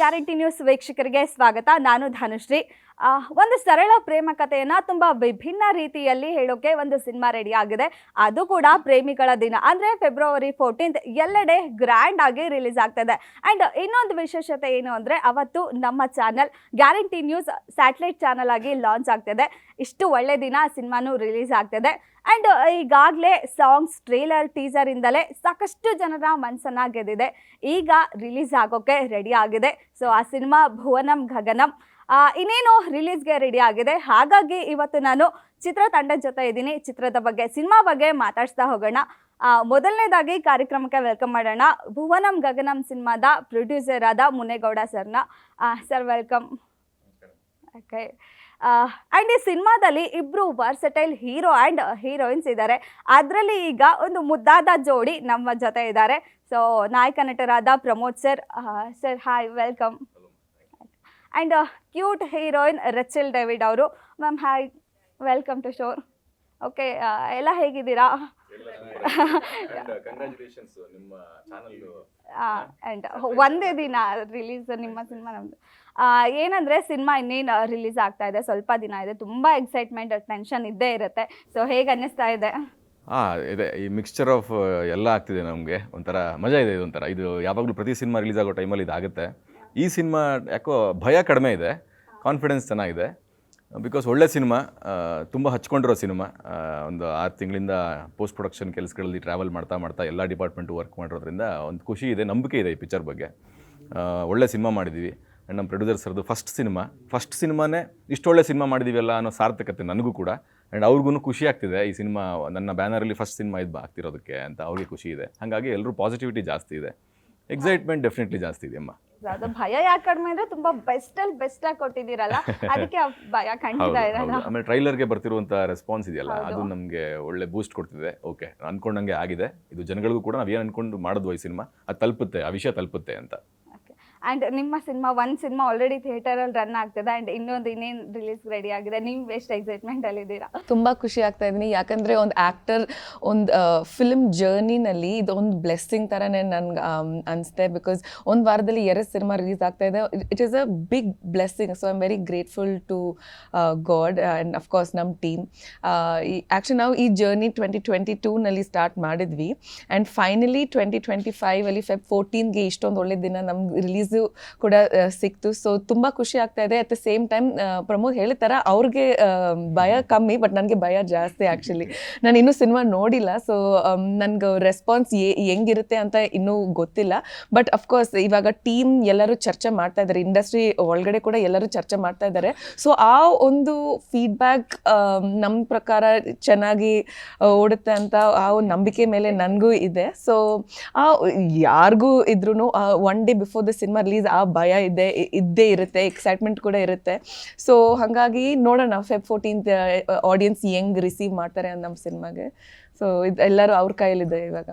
Guarantee news ವೀಕ್ಷಕರಿಗೆ ಸ್ವಾಗತ. ನಾನು ಧನುಶ್ರೀ. ಒಂದು ಸರಳ ಪ್ರೇಮ ಕಥೆಯನ್ನು ತುಂಬ ವಿಭಿನ್ನ ರೀತಿಯಲ್ಲಿ ಹೇಳೋಕೆ ಒಂದು ಸಿನಿಮಾ ರೆಡಿ ಆಗಿದೆ. ಅದು ಕೂಡ ಪ್ರೇಮಿಗಳ ದಿನ ಅಂದರೆ ಫೆಬ್ರವರಿ 14 ಎಲ್ಲೆಡೆ ಗ್ರ್ಯಾಂಡ್ ಆಗಿ ರಿಲೀಸ್ ಆಗ್ತದೆ. ಆ್ಯಂಡ್ ಇನ್ನೊಂದು ವಿಶೇಷತೆ ಏನು ಅಂದರೆ ಅವತ್ತು ನಮ್ಮ channel guarantee news satellite channel ಆಗಿ ಲಾಂಚ್ ಆಗ್ತದೆ. ಇಷ್ಟು ಒಳ್ಳೆ ದಿನ ಸಿನಿಮಾನು ರಿಲೀಸ್ ಆಗ್ತದೆ. ಆ್ಯಂಡ್ ಈಗಾಗಲೇ ಸಾಂಗ್ಸ್, ಟ್ರೇಲರ್, ಟೀಸರಿಂದಲೇ ಸಾಕಷ್ಟು ಜನರ ಮನಸ್ಸನ್ನು ಗೆದ್ದಿದೆ. ಈಗ ರಿಲೀಸ್ ಆಗೋಕ್ಕೆ ರೆಡಿ ಆಗಿದೆ. ಸೊ ಆ ಸಿನಿಮಾ ಭುವನಂ ಗಗನಂ ಇನ್ನೇನು ರಿಲೀಸ್ಗೆ ರೆಡಿ ಆಗಿದೆ. ಹಾಗಾಗಿ ಇವತ್ತು ನಾನು ಚಿತ್ರತಂಡದ ಜೊತೆ ಇದ್ದೀನಿ. ಚಿತ್ರದ ಬಗ್ಗೆ, ಸಿನಿಮಾ ಬಗ್ಗೆ ಮಾತಾಡ್ಸ್ತಾ ಹೋಗೋಣ. ಮೊದಲನೇದಾಗಿ ಕಾರ್ಯಕ್ರಮಕ್ಕೆ ವೆಲ್ಕಮ್ ಮಾಡೋಣ ಭುವನಂ ಗಗನಂ ಸಿನಿಮಾದ ಪ್ರೊಡ್ಯೂಸರ್ ಆದ ಮುನೇಗೌಡ ಸರ್ನ. Sir welcome. ಓಕೆ. ಆ್ಯಂಡ್ ಈ ಸಿನಿಮಾದಲ್ಲಿ ಇಬ್ಬರು ವರ್ಸಟೈಲ್ ಹೀರೋ ಆ್ಯಂಡ್ ಹೀರೋಯಿನ್ಸ್ ಇದ್ದಾರೆ. ಅದರಲ್ಲಿ ಈಗ ಒಂದು ಮುದ್ದಾದ ಜೋಡಿ ನಮ್ಮ ಜೊತೆ ಇದ್ದಾರೆ. ಸೊ ನಾಯಕ ನಟರಾದ Pramod sir. Sir hi, welcome. And cute heroine Rachel David ಅವರು. Ma'am hi, welcome to show. Okay, ಎಲ್ಲ ಹೇಗಿದ್ದೀರಾ? ಆ್ಯಂಡ್ ಒಂದೇ ದಿನ ರಿಲೀಸ್ ನಿಮ್ಮ ಸಿನಿಮಾ. ನಮ್ಮದು ಏನಂದರೆ ಸಿನಿಮಾ ಇನ್ನೇನು ರಿಲೀಸ್ ಆಗ್ತಾ ಇದೆ, ಸ್ವಲ್ಪ ದಿನ ಇದೆ. ತುಂಬ ಎಕ್ಸೈಟ್ಮೆಂಟ್, ಟೆನ್ಷನ್ ಇದ್ದೇ ಇರುತ್ತೆ. ಸೊ ಹೇಗೆ ಅನ್ನಿಸ್ತಾ ಇದೆ? ಇದೆ, ಈ ಮಿಕ್ಸ್ಚರ್ ಆಫ್ ಎಲ್ಲ ಆಗ್ತಿದೆ. ನಮಗೆ ಒಂಥರ ಮಜಾ ಇದೆ. ಇದು ಯಾವಾಗಲೂ ಪ್ರತಿ ಸಿನಿಮಾ ರಿಲೀಸ್ ಆಗೋ ಟೈಮಲ್ಲಿ ಇದಾಗುತ್ತೆ. ಈ ಸಿನಿಮಾ ಯಾಕೋ ಭಯ ಕಡಿಮೆ ಇದೆ, ಕಾನ್ಫಿಡೆನ್ಸ್ ಚೆನ್ನಾಗಿದೆ. ಬಿಕಾಸ್ ಒಳ್ಳೆ ಸಿನಿಮಾ, ತುಂಬ ಹಚ್ಕೊಂಡಿರೋ ಸಿನಿಮಾ. ಒಂದು 6 ತಿಂಗಳಿಂದ ಪೋಸ್ಟ್ ಪ್ರೊಡಕ್ಷನ್ ಕೆಲಸಗಳಲ್ಲಿ ಟ್ರಾವೆಲ್ ಮಾಡ್ತಾ ಎಲ್ಲ ಡಿಪಾರ್ಟ್ಮೆಂಟು ವರ್ಕ್ ಮಾಡಿರೋದ್ರಿಂದ ಒಂದು ಖುಷಿ ಇದೆ, ನಂಬಿಕೆ ಇದೆ ಈ ಪಿಕ್ಚರ್ ಬಗ್ಗೆ. ಒಳ್ಳೆ ಸಿನಿಮಾ ಮಾಡಿದ್ದೀವಿ. ಆ್ಯಂಡ್ ನಮ್ಮ ಪ್ರೊಡ್ಯೂಸರ್ ಸರ್ದು ಫಸ್ಟ್ ಸಿನಿಮಾನೇ ಇಷ್ಟೊಳ್ಳೆ ಸಿನಿಮಾ ಮಾಡಿದ್ದೀವಲ್ಲ ಅನ್ನೋ ಸಾರ್ಥಕತೆ ನನಗೂ ಕೂಡ. ಆ್ಯಂಡ್ ಅವ್ರಿಗೂ ಖುಷಿ ಆಗ್ತಿದೆ ಈ ಸಿನಿಮಾ ನನ್ನ ಬ್ಯಾನರಲ್ಲಿ ಫಸ್ಟ್ ಸಿನಿಮಾ ಆಗ್ತಿರೋದಕ್ಕೆ ಅಂತ ಅವ್ರಿಗೆ ಖುಷಿ ಇದೆ. ಹಾಗಾಗಿ ಎಲ್ಲರೂ ಪಾಸಿಟಿವಿಟಿ ಜಾಸ್ತಿ ಇದೆ, ಎಕ್ಸೈಟ್ಮೆಂಟ್ ಡೆಫಿನೆಟ್ಲಿ ಜಾಸ್ತಿ ಇದೆ ಅಮ್ಮ. ಅದು ಭಯ ಯಾಕೆ ಕಡಿಮೆ ಅಂದರೆ ತುಂಬ ಬೆಸ್ಟ್ ಆಗಿ ಕೊಟ್ಟಿದ್ದೀರಲ್ಲ, ಅದಕ್ಕೆ ಭಯ ಖಂಡಿತ ಇರಲ್ಲ. ಆಮೇಲೆ ಟ್ರೈಲರ್ಗೆ ಬರ್ತಿರುವಂಥ ರೆಸ್ಪಾನ್ಸ್ ಇದೆಯಲ್ಲ, ಅದು ನಮಗೆ ಒಳ್ಳೆ ಬೂಸ್ಟ್ ಕೊಡ್ತಿದೆ. ಓಕೆ, ಅನ್ಕೊಂಡಂಗೆ ಆಗಿದೆ. ಇದು ಜನಗಳಿಗೂ ಕೂಡ ನಾವೇನು ಅನ್ಕೊಂಡು ಮಾಡಿದ್ವು ಈ ಸಿನಿಮಾ ಅದು ತಲುಪುತ್ತೆ, ಆ ವಿಷಯ ತಲುಪುತ್ತೆ ಅಂತ. ಆ್ಯಂಡ್ ನಿಮ್ಮ ಒಂದು ಸಿನಿಮಾ ಆಲ್ರೆಡಿ ಥಿಯೇಟರಲ್ಲಿ ರನ್ ಆಗ್ತದೆ ಆ್ಯಂಡ್ ಇನ್ನೇನು ರಿಲೀಸ್ ರೆಡಿ ಆಗಿದೆ. ನೀವು ಎಷ್ಟು ಎಕ್ಸೈಟ್ಮೆಂಟಲ್ಲಿದ್ದೀರಾ? ತುಂಬ ಖುಷಿ ಆಗ್ತಾ ಇದ್ದೀನಿ. ಯಾಕಂದರೆ ಒಂದು ಆ್ಯಕ್ಟರ್ ಒಂದು ಫಿಲ್ಮ್ ಜರ್ನಿನಲ್ಲಿ ಇದೊಂದು ಬ್ಲೆಸ್ಸಿಂಗ್ ಥರನೇ ನನಗೆ ಅನಿಸುತ್ತೆ. ಬಿಕಾಸ್ ಒಂದು ವಾರದಲ್ಲಿ 2 ಸಿನಿಮಾ ರಿಲೀಸ್ ಆಗ್ತಾ ಇದೆ. It is a big blessing. So I am very grateful to God and of course ನಮ್ಮ ಟೀಮ್. ಆ್ಯಕ್ಚುಲಿ ನಾವು ಈ ಜರ್ನಿ 2022ನಲ್ಲಿ ಸ್ಟಾರ್ಟ್ ಮಾಡಿದ್ವಿ ಆ್ಯಂಡ್ ಫೈನಲಿ 2025ಅಲ್ಲಿ Feb 14ಗೆ ಇಷ್ಟೊಂದು ಒಳ್ಳೆ ದಿನ ನಮ್ಗೆ ರಿಲೀಸ್ ಕೂಡ ಸಿಕ್ತು. ಸೊ ತುಂಬ ಖುಷಿ ಆಗ್ತಾ ಇದೆ. At the same time Pramod ಹೇಳಿದಾರ ಅವ್ರಿಗೆ ಭಯ ಕಮ್ಮಿ, ಬಟ್ ನನಗೆ ಭಯ ಜಾಸ್ತಿ. ಆ್ಯಕ್ಚುಲಿ ನಾನು ಇನ್ನೂ ಸಿನಿಮಾ ನೋಡಿಲ್ಲ, ಸೊ ನನಗೆ ರೆಸ್ಪಾನ್ಸ್ ಹೆಂಗಿರುತ್ತೆ ಅಂತ ಇನ್ನೂ ಗೊತ್ತಿಲ್ಲ. ಬಟ್ ಅಫ್ಕೋರ್ಸ್ ಇವಾಗ ಟೀಮ್ ಎಲ್ಲರೂ ಚರ್ಚೆ ಮಾಡ್ತಾ ಇದ್ದಾರೆ, ಇಂಡಸ್ಟ್ರಿ ಒಳಗಡೆ ಕೂಡ ಎಲ್ಲರೂ ಚರ್ಚೆ ಮಾಡ್ತಾ ಇದ್ದಾರೆ. ಸೊ ಆ ಒಂದು ಫೀಡ್ಬ್ಯಾಕ್ ನಮ್ಮ ಪ್ರಕಾರ ಚೆನ್ನಾಗಿ ಓಡುತ್ತೆ ಅಂತ ಆ ಒಂದು ನಂಬಿಕೆ ಮೇಲೆ ನನಗೂ ಇದೆ. ಸೊ ಯಾರಿಗೂ ಇದ್ರೂ one day before the cinema release ಆ ಭಯ ಇದ್ದೇ ಇರುತ್ತೆ, ಎಕ್ಸೈಟ್ಮೆಂಟ್ ಕೂಡ ಇರುತ್ತೆ. ಸೊ ಹಾಗಾಗಿ ನೋಡೋಣ Feb 14 ಆಡಿಯನ್ಸ್ ಹೆಂಗೆ ರಿಸೀವ್ ಮಾಡ್ತಾರೆ ನಮ್ಮ ಸಿನಿಮಾಗೆ. ಸೊ ಇದು ಎಲ್ಲರೂ ಅವ್ರ ಕೈಯಲ್ಲಿದೆ ಇವಾಗ.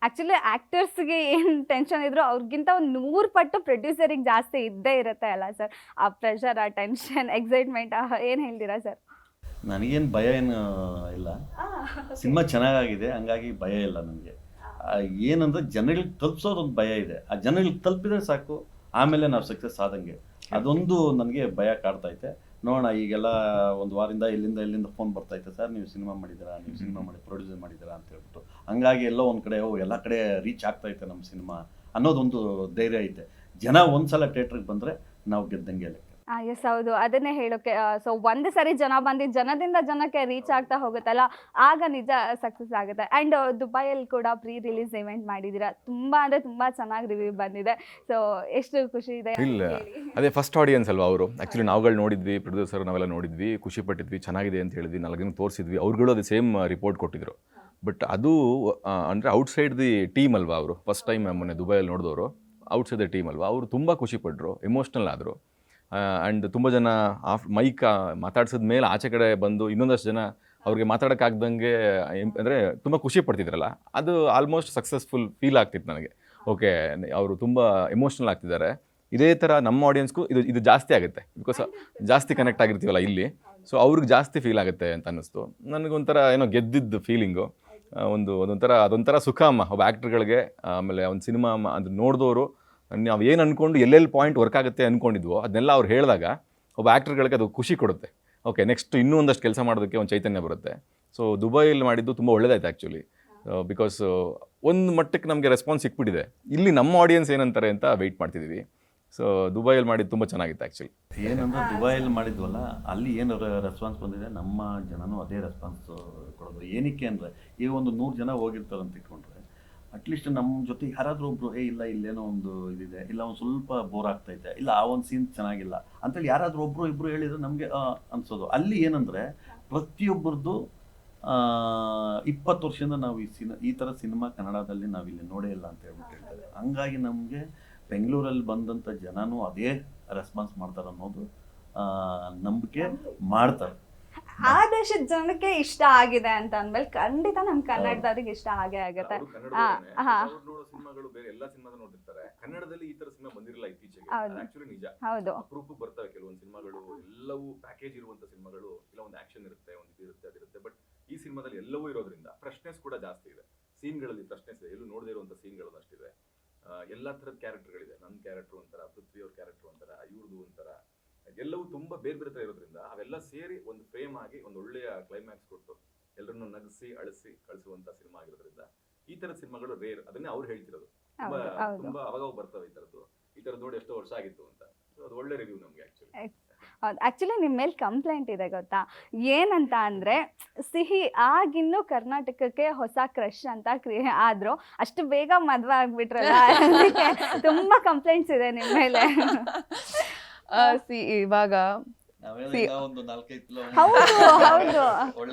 ಆ್ಯಕ್ಚುಲಿ ಆ್ಯಕ್ಟರ್ಸ್ಗೆ ಏನು ಟೆನ್ಷನ್ ಇದ್ರು ಅವ್ರಿಗಿಂತ ಒಂದು 100 ಪಟ್ಟು ಪ್ರೊಡ್ಯೂಸರಿಗೆ ಜಾಸ್ತಿ ಇದ್ದೇ ಇರುತ್ತೆ ಅಲ್ಲ ಸರ್? ಆ ಪ್ರೆಷರ್, ಆ ಟೆನ್ಷನ್, ಎಕ್ಸೈಟ್ಮೆಂಟ್ ಏನು ಹೇಳ್ತೀರಾ ಸರ್? ನನಗೇನು ಭಯ ಏನು ಇಲ್ಲ, ಸಿನಿಮಾ ಚೆನ್ನಾಗಾಗಿದೆ, ಹಂಗಾಗಿ ಭಯ ಇಲ್ಲ ನನಗೆ. ಏನಂದ್ರೆ ಜನಗಳಿಗೆ ತಲುಪಿಸೋದೊಂದು ಭಯ ಇದೆ. ಆ ಜನಗಳಿಗೆ ತಲುಪಿದ್ರೆ ಸಾಕು, ಆಮೇಲೆ ನಾವು ಸಕ್ಸಸ್ ಆದಂಗೆ. ಅದೊಂದು ನನಗೆ ಭಯ ಕಾಡ್ತೈತೆ. ನೋಡೋಣ, ಈಗೆಲ್ಲ ಒಂದು ವಾರದಿಂದ ಎಲ್ಲಿಂದ ಫೋನ್ ಬರ್ತೈತೆ, ಸರ್ ನೀವು ಸಿನಿಮಾ ಮಾಡಿದ್ದೀರಾ, ನೀವು ಸಿನಿಮಾ ಪ್ರೊಡ್ಯೂಸರ್ ಮಾಡಿದ್ದೀರಾ ಅಂತ ಹೇಳ್ಬಿಟ್ಟು. ಹಂಗಾಗಿ ಎಲ್ಲೋ ಒಂದು ಕಡೆ ಎಲ್ಲ ಕಡೆ ರೀಚ್ ಆಗ್ತೈತೆ ನಮ್ಮ ಸಿನಿಮಾ ಅನ್ನೋದೊಂದು ಧೈರ್ಯ ಐತೆ. ಜನ ಒಂದ್ಸಲ ಥಿಯೇಟ್ರಿಗೆ ಬಂದರೆ ನಾವು ಗೆದ್ದಂಗೆ ಲೆಕ್ಕ. ಎಸ್, ಹೌದು, ಅದನ್ನೇ ಹೇಳೋಕ್ಕೆ. ಸೊ ಒಂದು ಸರಿ ಜನ ಬಂದು ಜನದಿಂದ ಜನಕ್ಕೆ ರೀಚ್ ಆಗ್ತಾ ಹೋಗುತ್ತಲ್ಲ, ಆಗ ನಿಜ ಸಕ್ಸಸ್ ಆಗುತ್ತೆ. ಆ್ಯಂಡ್ ದುಬೈಯಲ್ಲಿ ಕೂಡ ಪ್ರೀ ರಿಲೀಸ್ ಇವೆಂಟ್ ಮಾಡಿದ್ದೀರಾ, ತುಂಬ ಅಂದರೆ ತುಂಬ ಚೆನ್ನಾಗಿ ರಿವ್ಯೂ ಬಂದಿದೆ. ಸೊ ಎಷ್ಟು ಖುಷಿ ಇದೆ? ಇಲ್ಲ, ಅದೇ ಫಸ್ಟ್ ಆಡಿಯನ್ಸ್ ಅಲ್ವಾ ಅವರು. ಆ್ಯಕ್ಚುಲಿ ನಾವುಗಳು ನೋಡಿದ್ವಿ, ಪ್ರೊಡ್ಯೂಸರ್ ನಾವೆಲ್ಲ ನೋಡಿದ್ವಿ, ಖುಷಿ ಪಟ್ಟಿದ್ವಿ, ಚೆನ್ನಾಗಿದೆ ಅಂತ ಹೇಳಿದ್ವಿ, 4 ದಿನ ತೋರಿಸಿದ್ವಿ. ಅವ್ರುಗಳು ಅದು ಸೇಮ್ ರಿಪೋರ್ಟ್ ಕೊಟ್ಟಿದ್ರು. ಬಟ್ ಅದು ಅಂದರೆ ಔಟ್ಸೈಡ್ ದಿ ಟೀಮ್ ಅಲ್ವಾ ಅವರು. ಫಸ್ಟ್ ಟೈಮ್ ಮೊನ್ನೆ ದುಬೈಯಲ್ಲಿ ನೋಡಿದವರು ಔಟ್ಸೈಡ್ ದ ಟೀಮ್ ಅಲ್ವಾ, ಅವರು ತುಂಬ ಖುಷಿಪಟ್ಟರು, ಎಮೋಷ್ನಲ್ ಆದರು. ಆ್ಯಂಡ್ ತುಂಬ ಜನ ಮೈಕ್ ಮಾತಾಡ್ಸಿದ ಮೇಲೆ ಆಚೆ ಕಡೆ ಬಂದು ಇನ್ನೊಂದಷ್ಟು ಜನ ಅವ್ರಿಗೆ ಮಾತಾಡೋಕ್ಕಾಗ್ದಂಗೆ ಅಂದರೆ ತುಂಬ ಖುಷಿ ಪಡ್ತಿದ್ರಲ್ಲ, ಅದು ಆಲ್ಮೋಸ್ಟ್ ಸಕ್ಸಸ್ಫುಲ್ ಫೀಲ್ ಆಗ್ತಿತ್ತು ನನಗೆ. ಓಕೆ, ಅವರು ತುಂಬ ಎಮೋಷ್ನಲ್ ಆಗ್ತಿದ್ದಾರೆ. ಇದೇ ಥರ ನಮ್ಮ ಆಡಿಯನ್ಸ್ಗೂ ಇದು ಜಾಸ್ತಿ ಆಗುತ್ತೆ, ಬಿಕಾಸ್ ಜಾಸ್ತಿ ಕನೆಕ್ಟ್ ಆಗಿರ್ತೀವಲ್ಲ ಇಲ್ಲಿ. ಸೊ ಅವ್ರಿಗೆ ಜಾಸ್ತಿ ಫೀಲ್ ಆಗುತ್ತೆ ಅಂತ ಅನ್ನಿಸ್ತು ನನಗೊಂಥರ. ಏನೋ ಗೆದ್ದಿದ್ದು ಫೀಲಿಂಗು, ಅದೊಂಥರ ಸುಖ ಅಮ್ಮ ಒಬ್ಬ ಆ್ಯಕ್ಟರ್ಗಳಿಗೆ. ಆಮೇಲೆ ಒಂದು ಸಿನಿಮಾ ಅದು ನೋಡಿದವರು ನಾವು ಏನು ಅಂದ್ಕೊಂಡು ಎಲ್ಲೆಲ್ಲಿ ಪಾಯಿಂಟ್ ವರ್ಕ್ ಆಗುತ್ತೆ ಅಂದ್ಕೊಂಡಿದ್ವೋ ಅದನ್ನೆಲ್ಲ ಅವ್ರು ಹೇಳಿದಾಗ ಒಬ್ಬ ಆ್ಯಕ್ಟರ್ಗಳಿಗೆ ಅದು ಖುಷಿ ಕೊಡುತ್ತೆ. ಓಕೆ, ನೆಕ್ಸ್ಟ್ ಇನ್ನೂ ಒಂದಷ್ಟು ಕೆಲಸ ಮಾಡೋದಕ್ಕೆ ಒಂದು ಚೈತನ್ಯ ಬರುತ್ತೆ. ಸೊ ದುಬೈಯಲ್ಲಿ ಮಾಡಿದ್ದು ತುಂಬ ಒಳ್ಳೇದಾಯ್ತು ಆ್ಯಕ್ಚುಲಿ, ಬಿಕಾಸ್ ಒಂದು ಮಟ್ಟಕ್ಕೆ ನಮಗೆ ರೆಸ್ಪಾನ್ಸ್ ಸಿಕ್ಬಿಟ್ಟಿದೆ. ಇಲ್ಲಿ ನಮ್ಮ ಆಡಿಯನ್ಸ್ ಏನಂತಾರೆ ಅಂತ ವೆಯ್ಟ್ ಮಾಡ್ತಿದ್ದೀವಿ. ಸೊ ದುಬೈಯಲ್ಲಿ ಮಾಡಿದ್ದು ತುಂಬ ಚೆನ್ನಾಗಿತ್ತು ಆ್ಯಕ್ಚುಲಿ. ಏನಂದ್ರೆ ದುಬೈಯಲ್ಲಿ ಮಾಡಿದ್ವಲ್ಲ, ಅಲ್ಲಿ ಏನು ರೆಸ್ಪಾನ್ಸ್ ಬಂದಿದೆ, ನಮ್ಮ ಜನನೂ ಅದೇ ರೆಸ್ಪಾನ್ಸ್ ಕೊಡೋದು. ಏನಕ್ಕೆ ಅಂದರೆ ಈಗ ಒಂದು 100 ಜನ ಹೋಗಿರ್ತಾರೆ ಅಂತ ಇಟ್ಕೊಂಡ್ರೆ, ಅಟ್ಲೀಸ್ಟ್ ನಮ್ಮ ಜೊತೆ ಯಾರಾದರೂ ಒಬ್ರು ಇಲ್ಲ ಇಲ್ಲೇನೋ ಒಂದು ಇದಿದೆ, ಇಲ್ಲ ಒಂದು ಸ್ವಲ್ಪ ಬೋರ್ ಆಗ್ತೈತೆ, ಇಲ್ಲ ಆ ಒಂದು ಸೀನ್ ಚೆನ್ನಾಗಿಲ್ಲ ಅಂತೇಳಿ ಯಾರಾದರೂ ಒಬ್ಬರು ಇಬ್ಬರು ಹೇಳಿದ್ರೆ ನಮಗೆ ಅನ್ಸೋದು. ಅಲ್ಲಿ ಏನಂದರೆ ಪ್ರತಿಯೊಬ್ಬರದ್ದು 20 ವರ್ಷದಿಂದ ನಾವು ಈ ಥರ ಸಿನಿಮಾ ಕನ್ನಡದಲ್ಲಿ ನಾವಿಲ್ಲಿ ನೋಡೇ ಇಲ್ಲ ಅಂತ ಹೇಳ್ಬಿಟ್ಟು ಹೇಳ್ತಾರೆ. ಹಂಗಾಗಿ ನಮಗೆ ಬೆಂಗಳೂರಲ್ಲಿ ಬಂದಂಥ ಜನನೂ ಅದೇ ರೆಸ್ಪಾನ್ಸ್ ಮಾಡ್ತಾರೆ ಅನ್ನೋದು ನಂಬಿಕೆ ಮಾಡ್ತಾರೆ. ಆ ದೇಶದ ಜನಕ್ಕೆ ಇಷ್ಟ ಆಗಿದೆ ಅಂತ ಅಂದ್ಮೇಲೆ ಖಂಡಿತ ನಮ್ಮ ಕನ್ನಡದವ್ರಿಗೆ ಇಷ್ಟ ಆಗೇ ಆಗುತ್ತೆ. ಸಿನಿಮಾಗಳು ಬೇರೆ ಎಲ್ಲ ಸಿನಿಮಾ ನೋಡಿರ್ತಾರೆ, ಕನ್ನಡದಲ್ಲಿ ಈ ತರ ಸಿನಿಮಾ ಬಂದಿರಲ್ಲ ಇತ್ತೀಚೆಗೆ. ಆಕ್ಚುಲಿ ನಿಜ, ಹೌದು, ಅಪರೂಪಕ್ಕೆ ಬರ್ತವೆ ಕೆಲವೊಂದು ಸಿನಿಮಾಗಳು. ಎಲ್ಲವೂ ಪ್ಯಾಕೇಜ್ ಇರುವಂತ ಸಿನಿಮಾಗಳು, ಇಲ್ಲ ಒಂದು ಆಕ್ಷನ್ ಇರುತ್ತೆ, ಒಂದು ಇರುತ್ತೆ, ಅದಿರುತ್ತೆ. ಬಟ್ ಈ ಸಿನಿಮಾದಲ್ಲಿ ಎಲ್ಲವೂ ಇರೋದ್ರಿಂದ ಫ್ರೆಶ್ನೆಸ್ ಕೂಡ ಜಾಸ್ತಿ ಇದೆ. ಸೀನ್ಗಳಲ್ಲಿ ಫ್ರೆಶ್ನೆಸ್ ಇದೆ, ಎಲ್ಲೂ ನೋಡದೇ ಇರುವಂತ ಸೀನ್ಗಳು ಅಷ್ಟಿದೆ. ಎಲ್ಲಾ ತರದ ಕ್ಯಾರೆಕ್ಟರ್ಗಳಿದೆ. ನನ್ನ ಕ್ಯಾರೆಕ್ಟರ್ ಒಂಥರ, ಪೃಥ್ವಿ ಅವ್ರ ಕ್ಯಾರೆಕ್ಟರ್ ಒಂಥರ, ಇವ್ರದ್ದು ಒಂಥರ, ಎಲ್ಲವೂ ತುಂಬಾ ಬೇರೆ ಬೇರೆ ತರ ಇರೋದ್ರಿಂದ ಅವೆಲ್ಲ ಸೇರಿ ಒಂದು ಫ್ರೇಮ್ ಆಗಿ ಒಂದು ಒಳ್ಳೆಯ ಕ್ಲೈಮ್ಯಾಕ್ಸ್ ಕೊಟ್ಟು ಎಲ್ಲರನ್ನು ನಗಿಸಿ ಅಳಿಸಿ ಕಳಿಸುವಂತ ಸಿನಿಮಾ ಆಗಿರೋದ್ರಿಂದ ಈ ತರದ ಸಿನಿಮಾಗಳು ರೇರ್. ಅದನ್ನೇ ಅವ್ರು ಹೇಳ್ತಿರೋದು. ತುಂಬಾ ಅವಾಗ ಬರ್ತವೆ ಈ ತರದ್ ನೋಡಿ ಎಷ್ಟೋ ವರ್ಷ ಆಗಿತ್ತು ಅಂತ. ಅದು ಒಳ್ಳೆ ರಿವ್ಯೂ ನಮ್ಗೆ ಆಕ್ಚುಲಿ. ಆಕ್ಚುಲಿ ನಿಮ್ಮ ಮೇಲೆ ಕಂಪ್ಲೇಂಟ್ ಇದೆ ಗೊತ್ತಾ, ಏನಂತ ಅಂದ್ರೆ ಸಿಹಿ ಆಗಿನ್ನು ಕರ್ನಾಟಕಕ್ಕೆ ಹೊಸ ಕ್ರಶ್ ಅಂತ ಆದ್ರೂ ಅಷ್ಟು ಬೇಗ ಮದ್ವೆ ಆಗ್ಬಿಟ್ರಲ್ಲ, ಅದಕ್ಕೆ ತುಂಬಾ ಕಂಪ್ಲೇಂಟ್ಸ್ ಇದೆ ನಿಮ್ಮ ಮೇಲೆ. ಇವಾಗ ಒಂದು 4-5 ಹೌದು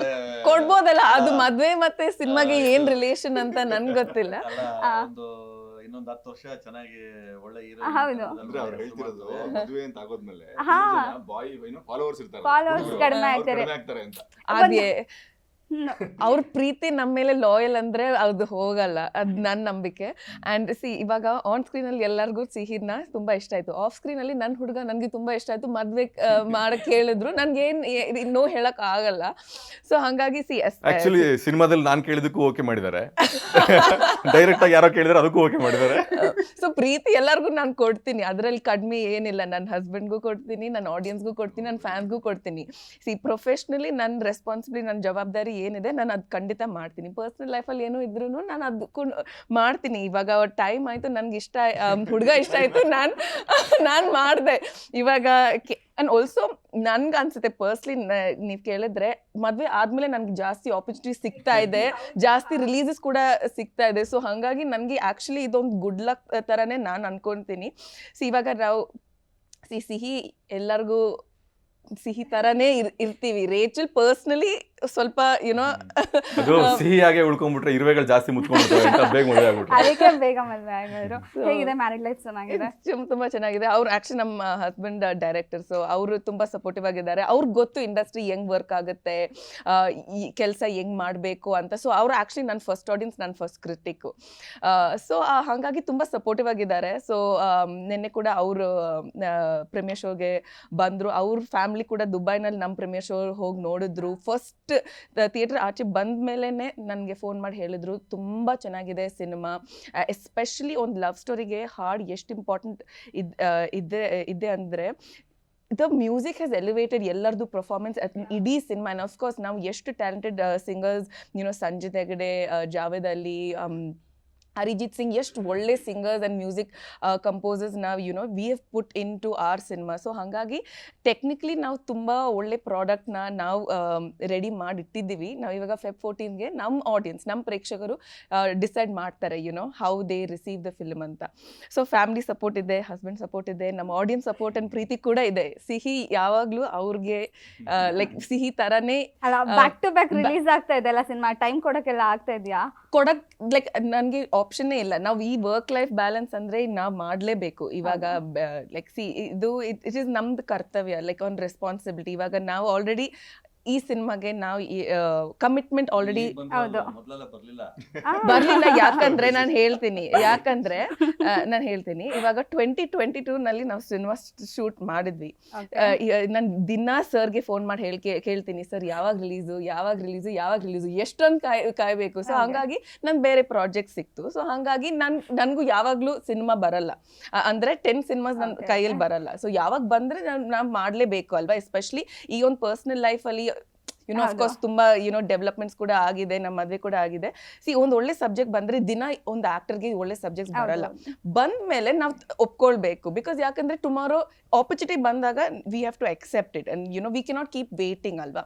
ಕೊಡ್ಬೋದಲ್ಲ, ಅದು ಮದ್ವೆ ಮತ್ತೆ ಸಿನಿಮಾಗೆ ಏನ್ ರಿಲೇಷನ್ ಅಂತ ನನ್ಗೆ ಗೊತ್ತಿಲ್ಲ. ಇನ್ನೊಂದು 10 ವರ್ಷ ಚೆನ್ನಾಗಿ ಒಳ್ಳೆ ಫಾಲೋವರ್ಸ್ ಕಡಿಮೆ ಆಗ್ತಾರೆ ಅಂತ. ಅದೇ ಅವ್ರ ಪ್ರೀತಿ ನಮ್ಮ ಮೇಲೆ ಲಾಯಲ್ ಅಂದ್ರೆ ಅದು ಹೋಗಲ್ಲ, ಅದ್ ನನ್ನ ನಂಬಿಕೆ. ಅಂಡ್ ಇವಾಗ ಆನ್ ಸ್ಕ್ರೀನ್ ಅಲ್ಲಿ ಎಲ್ಲರಿಗೂ ಸಿಹಿನ ತುಂಬಾ ಇಷ್ಟ ಆಯ್ತು, ಆಫ್ ಸ್ಕ್ರೀನ್ ಅಲ್ಲಿ ನನ್ನ ಹುಡುಗ ನನ್ಗೆ ತುಂಬಾ ಇಷ್ಟ ಆಯ್ತು. ಮದ್ವೆ ಮಾಡಕ್ ಹೇಳಿದ್ರು, ನನ್ಗೆ ನೋ ಹೇಳಕ್ ಆಗಲ್ಲ. ಸೊ ಹಂಗಾಗಿ ಆಕ್ಚುಲಿ ಸಿನಿಮಾದಲ್ಲಿ ನಾನು ಕೇಳಿದಕ್ಕೂ ಓಕೆ ಮಾಡಿದ್ದಾರೆ, ಡೈರೆಕ್ಟ್ ಆಗಿ ಯಾರೋ ಕೇಳಿದ್ರೆ ಅದಕ್ಕೂ ಓಕೆ ಮಾಡಿದ್ದಾರೆ. ಸೊ ಪ್ರೀತಿ ಎಲ್ಲರಿಗೂ ನಾನು ಕೊಡ್ತೀನಿ, ಅದ್ರಲ್ಲಿ ಕಡಿಮೆ ಏನಿಲ್ಲ. ನನ್ನ ಹಸ್ಬೆಂಡ್ಗೂ ಕೊಡ್ತೀನಿ, ನನ್ನ ಆಡಿಯನ್ಸ್ಗೂ ಕೊಡ್ತೀನಿ, ನನ್ನ ಫ್ಯಾನ್ಸ್ಗೂ ಕೊಡ್ತೀನಿ. ಪ್ರೊಫೆಷ್ನಲಿ ನನ್ನ ರೆಸ್ಪಾನ್ಸಿಬಿಲಿಟಿ, ನನ್ನ ಜವಾಬ್ದಾರಿ ಏನಿದೆ ನಾನು ಅದು ಖಂಡಿತ ಮಾಡ್ತೀನಿ. ಪರ್ಸನಲ್ ಲೈಫಲ್ಲಿ ಏನೂ ಇದ್ರೂ ನಾನು ಅದಕ್ಕೂ ಮಾಡ್ತೀನಿ. ಇವಾಗ ಟೈಮ್ ಆಯಿತು, ನನಗೆ ಇಷ್ಟ ಹುಡುಗ ಇಷ್ಟ ಆಯಿತು, ನಾನು ಮಾಡಿದೆ ಇವಾಗ. ಆ್ಯಂಡ್ ಆಲ್ಸೋ ನನ್ಗೆ ಅನ್ಸುತ್ತೆ ಪರ್ಸ್ನಲಿ, ನೀವು ಕೇಳಿದ್ರೆ ಮದುವೆ ಆದಮೇಲೆ ನನಗೆ ಜಾಸ್ತಿ ಆಪರ್ಚುನಿಟಿ ಸಿಗ್ತಾ ಇದೆ, ಜಾಸ್ತಿ ರಿಲೀಸಸ್ ಕೂಡ ಸಿಗ್ತಾ ಇದೆ. ಸೊ ಹಾಗಾಗಿ ನನಗೆ ಆ್ಯಕ್ಚುಲಿ ಇದೊಂದು ಗುಡ್ ಲಕ್ ಥರನೇ ನಾನು ಅನ್ಕೊತೀನಿ. ಇವಾಗ ನಾವು ಸಿಹಿ ಎಲ್ಲರಿಗೂ ಸಿಹಿ ತರಾನೇ ಇರ್ತೀವಿ. ರೇಚಲ್ ಪರ್ಸ್ನಲಿ ಸ್ವಲ್ಪ ಯುನೋ ಅದು ಸಿಹಿಯಾಗೆ ಉಳ್ಕೊಂಡ್ಬಿಟ್ರೆ ಇರುವೆಗಳು ಜಾಸ್ತಿ ಮುತ್ಕೊಂಡ್ಬಿಡ್ತವೆ ಅಂತ ಬೇಗ ಮದುವೆ ಆಗ್ಬಿಟ್ರು, ಅದಕ್ಕೆ ಬೇಗ ಮದುವೆ ಆಗಿದ್ರು. ಹೇಗಿದೆ ಮ್ಯಾರಿಡ್ ಲೈಫ್? ಚೆನ್ನಾಗಿದೆ, ತುಂಬಾ ಚೆನ್ನಾಗಿದೆ. ಅವ್ರು ಆಕ್ಚುಲಿ ನಮ್ಮ ಹಸ್ಬೆಂಡ್ ಡೈರೆಕ್ಟರ್, ಸೊ ಅವರು ತುಂಬಾ ಸಪೋರ್ಟಿವ್ ಆಗಿದ್ದಾರೆ. ಅವ್ರಿಗೆ ಗೊತ್ತು ಇಂಡಸ್ಟ್ರಿ ಹೆಂಗ್ ವರ್ಕ್ ಆಗುತ್ತೆ, ಈ ಕೆಲಸ ಹೆಂಗ್ ಮಾಡಬೇಕು ಅಂತ. ಸೊ ಅವ್ರು ಆಕ್ಚುಲಿ ನನ್ನ ಫಸ್ಟ್ ಆಡಿಯನ್ಸ್, ನನ್ನ ಫಸ್ಟ್ ಕ್ರಿಟಿಕ್. ಸೊ ಹಾಗಾಗಿ ತುಂಬಾ ಸಪೋರ್ಟಿವ್ ಆಗಿದ್ದಾರೆ. ಸೊ ನಿನ್ನೆ ಕೂಡ ಅವರು ಪ್ರೀಮಿಯರ್ ಶೋಗೆ ಬಂದ್ರು. ಅವ್ರ ಫ್ಯಾಮಿಲಿ ಕೂಡ ದುಬೈನಲ್ಲಿ ನಮ್ಮ ಪ್ರೀಮಿಯರ್ ಶೋ ಹೋಗಿ ನೋಡಿದ್ರು. ಫಸ್ಟ್ ಥಿಯೇಟರ್ ಆಚೆ ಬಂದ ಮೇಲೇ ನನಗೆ ಫೋನ್ ಮಾಡಿ ಹೇಳಿದ್ರು ತುಂಬ ಚೆನ್ನಾಗಿದೆ ಸಿನಿಮಾ, ಎಸ್ಪೆಷಲಿ ಒಂದು ಲವ್ ಸ್ಟೋರಿಗೆ ಹಾಡು ಎಷ್ಟು ಇಂಪಾರ್ಟೆಂಟ್ ಇದೆ ಅಂದರೆ ದ ಮ್ಯೂಸಿಕ್ ಹ್ಯಾಸ್ ಎಲಿವೇಟೆಡ್ ಎಲ್ಲರದು ಪರ್ಫಾರ್ಮೆನ್ಸ್ ಇಡೀ ಸಿನಿಮಾ. ಆ್ಯಂಡ್ ಆಫ್ಕೋರ್ಸ್ ನಾವು ಎಷ್ಟು ಟ್ಯಾಲೆಂಟೆಡ್ ಸಿಂಗರ್ಸ್, ಸಂಜಿತ್ ಹೆಗಡೆ, ಜಾವೇದ್ ಅಲಿ, ಅರಿಜಿತ್ ಸಿಂಗ್, ಎಷ್ಟು ಒಳ್ಳೆ ಸಿಂಗರ್ಸ್ ಆ್ಯಂಡ್ ಮ್ಯೂಸಿಕ್ ಕಂಪೋಸರ್ಸ್ ನಾವು we have put into our cinema. So ಹಾಗಾಗಿ ಟೆಕ್ನಿಕಲಿ ನಾವು ತುಂಬ ಒಳ್ಳೆ ಪ್ರಾಡಕ್ಟ್ನ ನಾವು ರೆಡಿ ಮಾಡಿಟ್ಟಿದ್ದೀವಿ. ನಾವು ಇವಾಗ Feb 14ಗೆ ನಮ್ಮ ಆಡಿಯನ್ಸ್, ನಮ್ಮ ಪ್ರೇಕ್ಷಕರು ಡಿಸೈಡ್ ಮಾಡ್ತಾರೆ how they receive the film ಅಂತ. ಸೊ ಫ್ಯಾಮಿಲಿ ಸಪೋರ್ಟ್ ಇದೆ, ಹಸ್ಬೆಂಡ್ ಸಪೋರ್ಟ್ ಇದೆ, ನಮ್ಮ ಆಡಿಯನ್ಸ್ ಸಪೋರ್ಟ್ ಆ್ಯಂಡ್ ಪ್ರೀತಿ ಕೂಡ ಇದೆ. ಸಿಹಿ ಯಾವಾಗಲೂ ಅವ್ರಿಗೆ ಲೈಕ್ ಸಿಹಿ ಥರನೇ ಬ್ಯಾಕ್ ಟು ಬ್ಯಾಕ್ ರಿಲೀಸ್ ಆಗ್ತಾ ಇದೆ ಅಲ್ಲ ಸಿನಿಮಾ, ಟೈಮ್ ಕೊಡೋಕ್ಕೆಲ್ಲ ಆಗ್ತಾ ಇದೆಯಾ? ಕೊಡಕ್ ಲೈಕ್ ನನಗೆ ಆಪ್ಷನ್ನೇ ಇಲ್ಲ. ನಾವು ಈ ವರ್ಕ್ ಲೈಫ್ ಬ್ಯಾಲೆನ್ಸ್ ಅಂದರೆ ನಾವು ಮಾಡಲೇಬೇಕು ಇವಾಗ. ಲೈಕ್ ಇದು ಇಟ್ ಈಸ್ ನಮ್ದು ಕರ್ತವ್ಯ, ಲೈಕ್ ಆನ್ ರೆಸ್ಪಾನ್ಸಿಬಿಲಿಟಿ. ಇವಾಗ ನಾವು ಆಲ್ರೆಡಿ ಈ ಸಿನಿಮಾಗೆ ನಾವು ಕಮಿಟ್ಮೆಂಟ್ ಆಲ್ರೆಡಿ ಹೌದು. ಮೊದಲೆಲ್ಲ ಬರ್ಲಿಲ್ಲ. ಬರ್ಲಿಲ್ಲ. ಯಾಕಂದ್ರೆ ನಾನು ಹೇಳ್ತೀನಿ ಇವಾಗ 2022 ನಲ್ಲಿ ನಾವು ಸಿನಿಮಾ ಶೂಟ್ ಮಾಡಿದ್ವಿ. ನಾನು ದಿನ ಸರ್ಗೆ ಫೋನ್ ಮಾಡಿ ಕೇಳ್ತೀನಿ, ಸರ್ ಯಾವಾಗ ರಿಲೀಸು ಎಷ್ಟೊಂದು ಕಾಯ್ಬೇಕು. ಸೊ ಹಂಗಾಗಿ ನನ್ ಬೇರೆ ಪ್ರಾಜೆಕ್ಟ್ ಸಿಕ್ತು. ಸೊ ಹಂಗಾಗಿ ನನ್ಗೂ ಯಾವಾಗ್ಲೂ ಸಿನಿಮಾ ಬರಲ್ಲ, ಅಂದ್ರೆ 10 ಸಿನಿಮಾಸ್ ನನ್ನ ಕೈಯಲ್ಲಿ ಬರಲ್ಲ. ಸೊ ಯಾವಾಗ ಬಂದ್ರೆ ನಾವ್ ಮಾಡ್ಲೇಬೇಕು ಅಲ್ವಾ. ಎಸ್ಪೆಷಲಿ ಈ ಒಂದು ಪರ್ಸನಲ್ ಲೈಫ್ ಅಲ್ಲಿ ಅಫ್ಕೋರ್ಸ್ ತುಂಬಾ ಡೆವಲಪ್ಮೆಂಟ್ಸ್ ಕೂಡ ಆಗಿದೆ, ನಮ್ಮ ಮದ್ವೆ ಕೂಡ ಆಗಿದೆ. ಒಂದು ಒಳ್ಳೆ ಸಬ್ಜೆಕ್ಟ್ ಬಂದ್ರೆ ದಿನ ಒಂದು ಆಕ್ಟರ್ಗೆ ಒಳ್ಳೆ ಸಬ್ಜೆಕ್ಟ್ ಬರಲ್ಲ. ಬಂದ ಮೇಲೆ ನಾವು ಒಪ್ಕೊಳ್ಬೇಕು. ಬಿಕಾಸ್ ಯಾಕಂದ್ರೆ ಟುಮಾರೋ ಆಪರ್ಚುನಿಟಿ ಬಂದಾಗ we have to accept it and we cannot keep waiting ಅಲ್ವಾ.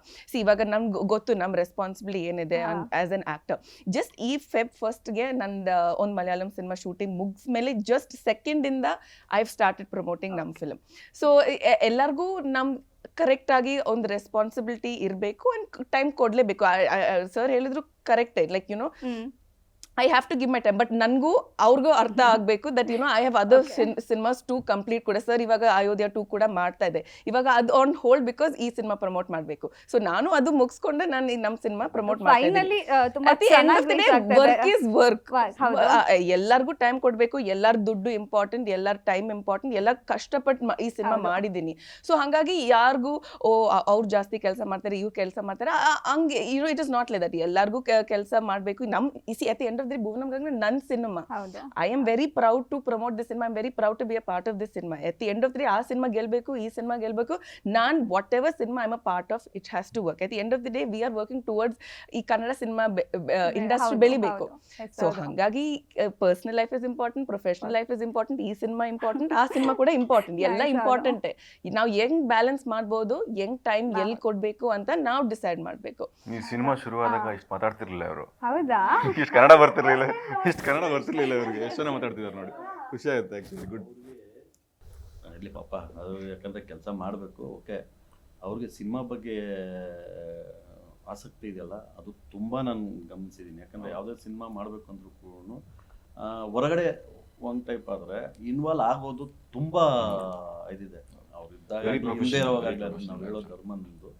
ನಮ್ಗೆ ಗೊತ್ತು ನಮ್ಮ ರೆಸ್ಪಾನ್ಸಿಬಿಲಿಟಿ ಏನಿದೆ ಆಸ್ ಅನ್ ಆಕ್ಟರ್. ಜಸ್ಟ್ ಈ Feb 1ಗೆ ನಂದು ಒಂದು ಮಲಯಾಳಂ ಸಿನಿಮಾ ಶೂಟಿಂಗ್ ಮುಗಿಸ್ಮೇಲೆ ಜಸ್ಟ್ 2nd ಇಂದ ಐ ಹ್ಯಾವ್ ಸ್ಟಾರ್ಟೆಡ್ ಪ್ರಮೋಟಿಂಗ್ ನಮ್ಮ ಫಿಲ್ಮ್. ಸೊ ಎಲ್ಲರಿಗೂ ಕರೆಕ್ಟ್ ಆಗಿ ಒಂದು ರೆಸ್ಪಾನ್ಸಿಬಿಲಿಟಿ ಇರಬೇಕು ಅಂಡ್ ಟೈಮ್ ಕೊಡ್ಲೇಬೇಕು. ಸರ್ ಹೇಳಿದ್ರು ಕರೆಕ್ಟೇ, like I have to give my time. But ನನಗೂ ಅವ್ರಿಗೂ ಅರ್ಥ ಆಗಬೇಕು that I have other cinemas to complete ಕೂಡ. ಸರ್ ಇವಾಗ ಅಯೋಧ್ಯ 2 ಕೂಡ ಮಾಡ್ತಾ ಇದೆ, ಇವಾಗ ಅದು ಆನ್ ಹೋಲ್ಡ್ ಬಿಕಾಸ್ ಈ ಸಿನಿಮಾ ಪ್ರಮೋಟ್ ಮಾಡಬೇಕು. ಸೊ ನಾನು ಅದು ಮುಗಿಸ್ಕೊಂಡೆ ನಾನು ನಮ್ಮ ಸಿನಿಮಾ ಪ್ರಮೋಟ್ ಮಾಡ್ತೀನಿ. Work is work. ಎಲ್ಲರಿಗೂ ಟೈಮ್ ಕೊಡಬೇಕು, ಎಲ್ಲರ ದುಡ್ಡು ಇಂಪಾರ್ಟೆಂಟ್, ಎಲ್ಲರ ಟೈಮ್ ಇಂಪಾರ್ಟೆಂಟ್, ಎಲ್ಲ ಕಷ್ಟಪಟ್ಟು ಈ ಸಿನಿಮಾ ಮಾಡಿದ್ದೀನಿ. ಸೊ ಹಾಗಾಗಿ ಯಾರಿಗೂ ಅವ್ರು ಜಾಸ್ತಿ ಕೆಲಸ ಮಾಡ್ತಾರೆ, ಇವ್ರು ಕೆಲಸ ಮಾಡ್ತಾರೆ ಹಂಗೆ it is not like that. ಎಲ್ಲರಿಗೂ ಕೆಲಸ ಮಾಡಬೇಕು. at the end of the day, Bhuvanam Gangna ನನ್ನ cinema. I am very proud to promote this cinema. I am very proud to be a part of this cinema. At the end of the day, ಆ cinema ಗೆಲ್ಬೇಕು, ಈ cinema ಗೆಲ್ಬೇಕು. ನಾನ್ whatever cinema I am a part of, it has to work. at the end of the day, we are working towards ಈ Kannada cinema industry ಬೆಳಿಬೇಕು. So ಹಾಗಾಗಿ personal life is important, professional life is important, ಈ cinema important, ಆ cinema ಕೂಡ important. ಎಲ್ಲ important. ನಾವು ಹೆಂಗ್ balance ಮಾಡ್ಬೋದು, ಹೆಂಗ್ ಟೈಮ್ ಎಲ್ಲಿ ಕೊಡ್ಬೇಕು ಅಂತ ನಾವು ಡಿಸೈಡ್ ಮಾಡ್ಬೇಕು. ನೀವು ಸಿನಿಮಾ ಶುರುವಾದಾಗ ಇಷ್ಟು ಮಾತಾಡ್ತಿರ್ಲಿಲ್ಲ ಅವರು. ಹೌದಾ? ಇಷ್ಟು ಕನ್ನಡ ಬರ್ತಿರ್ಲಿಲ್ಲ ಅವ್ರಿಗೆ. ಎಷ್ಟು ಜನ ಮಾತಾಡ್ತಿದ್ದಾರೆ ನೋಡಿ, ಖುಷಿ ಆಗುತ್ತೆ ಆಕ್ಚುಲಿ. ಗುಡ್ ಇರಲಿ ಪಾಪ, ಅದು ಯಾಕಂದರೆ ಕೆಲಸ ಮಾಡಬೇಕು. ಓಕೆ, ಅವ್ರಿಗೆ ಸಿನಿಮಾ ಬಗ್ಗೆ ಆಸಕ್ತಿ ಇದೆಯಲ್ಲ, ಅದು ತುಂಬ ನಾನು ಗಮನಿಸಿದ್ದೀನಿ. ಯಾಕಂದರೆ ಯಾವುದೇ ಸಿನಿಮಾ ಮಾಡಬೇಕು ಅಂದ್ರೂ ಕೂಡ ಹೊರಗಡೆ ಒಂದು ಟೈಪ್ ಆದರೆ ಇನ್ವಾಲ್ವ್ ಆಗೋದು ತುಂಬ ಇದಿದೆ. ಅವ್ರಿದ್ದಾಗ ಹಿಂದೆ ಇರೋವಾಗಲೇ ನಾವು ಹೇಳೋ ಧರ್ಮನದು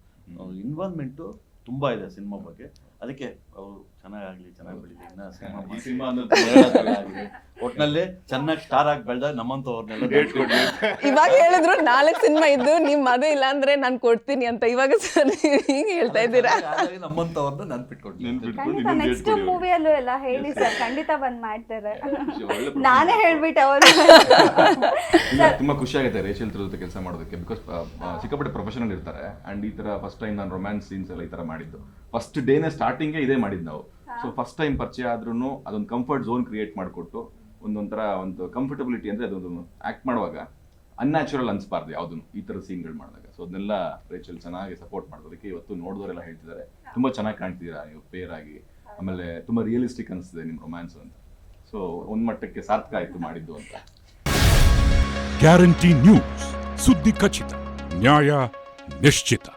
ಇನ್ವಾಲ್ವ್ಮೆಂಟು ತುಂಬ ಇದೆ ಸಿನಿಮಾ ಬಗ್ಗೆ. ಅದಕ್ಕೆ ಅವರು ಚೆನ್ನಾಗಾಗಲಿ, ಚೆನ್ನಾಗಿ ಬೆಳೀಲಿ. ಇನ್ನು ಸಿನಿಮಾ ಅನ್ನೋದು ಒಟ್ಟಿನಲ್ಲಿ ಚೆನ್ನಾಗಿ ಸ್ಟಾರ್ ಆಗಿ ಬೆಳೆದ ನಮ್ಮಂತವ್ರನ್ನೆಲ್ಲ ಡೇಟ್ ಕೊಡ್ಲಿ. ಇವಾಗ ಹೇಳಿದ್ರು 4 ಸಿನಿಮಾ ಇದ್ದು ನಿಮ್ ಮದುವೆ ಇಲ್ಲ ಅಂದ್ರೆ ನಾನು ಕೊಡ್ತೀನಿ ಅಂತ. ಇವಾಗ ಸರ್ ಹಿಂಗೆ ಹೇಳ್ತಾ ಇದ್ದೀರಾ? ನಮ್ಮಂತವ್ರನ್ನ ನೆನ್ಪಿಟ್ಕೊಡ್ಲಿ. ನೆಕ್ಸ್ಟ್ ಮೂವಿಯಲ್ಲೂ ಎಲ್ಲ ಹೇಳಿ ಸರ್, ಖಂಡಿತ ಬಂದ್ ಮಾಡ್ತಾರೆ. ನಾನೇ ಹೇಳ್ಬಿಟ್ಟೆ ಅವರು. ತುಂಬಾ ಖುಷಿ ಆಗುತ್ತೆ ರೇಚಲ್ ಜೊತೆ ಕೆಲಸ ಮಾಡೋದಕ್ಕೆ. ಬಿಕಾಸ್ ಸಿಕ್ಕಾಪಟ್ಟೆ ಪ್ರೊಫೆಷನಲ್ ಇರ್ತಾರೆ. ಅಂಡ್ ಈ ತರ ಫಸ್ಟ್ ಟೈಮ್ ನಾನು ರೊಮ್ಯಾನ್ಸ್ ಸೀನ್ಸ್ ಎಲ್ಲ ಈ ತರ ಮಾಡಿದ್ದು. ಫಸ್ಟ್ ಡೇನೇ ಸ್ಟಾರ್ಟಿಂಗೇ ಇದೇ ಮಾಡಿದ್ದು ನಾವು. ಸೊ ಫಸ್ಟ್ ಟೈಮ್ ಪರಿಚಯ ಆದ್ರೂ ಅದೊಂದು ಕಂಫರ್ಟ್ ಝೋನ್ ಕ್ರಿಯೇಟ್ ಮಾಡಿಕೊಟ್ಟು ಒಂದೊಂಥರ ಒಂದು ಕಂಫರ್ಟಬಿಲಿಟಿ ಅಂದರೆ ಅದೊಂದು ಆ್ಯಕ್ಟ್ ಮಾಡುವಾಗ ಅನ್ಯಾಚುರಲ್ ಅನ್ಸ್ಬಾರ್ದು ಯಾವುದನ್ನು ಈ ಥರ ಸೀನ್ಗಳು ಮಾಡಿದಾಗ. ಸೊ ಅದನ್ನೆಲ್ಲ ರೇಚಲ್ ಚೆನ್ನಾಗಿ ಸಪೋರ್ಟ್ ಮಾಡೋದಕ್ಕೆ ಇವತ್ತು ನೋಡಿದವರೆಲ್ಲ ಹೇಳ್ತಿದ್ದಾರೆ ತುಂಬ ಚೆನ್ನಾಗಿ ಕಾಣ್ತಿದ್ದೀರಾ ನೀವು ಪೇರ್ ಆಗಿ. ಆಮೇಲೆ ತುಂಬ ರಿಯಲಿಸ್ಟಿಕ್ ಅನಿಸ್ತಿದೆ ನಿಮ್ಮ ರೊಮ್ಯಾನ್ಸು ಅಂತ. ಸೊ ಒಂದು ಮಟ್ಟಕ್ಕೆ ಸಾರ್ಥಕ ಆಯಿತು ಮಾಡಿದ್ದು ಅಂತ. ಗ್ಯಾರಂಟಿ ನ್ಯೂಸ್, ಸುದ್ದಿ ಖಚಿತ, ನ್ಯಾಯ ನಿಶ್ಚಿತ.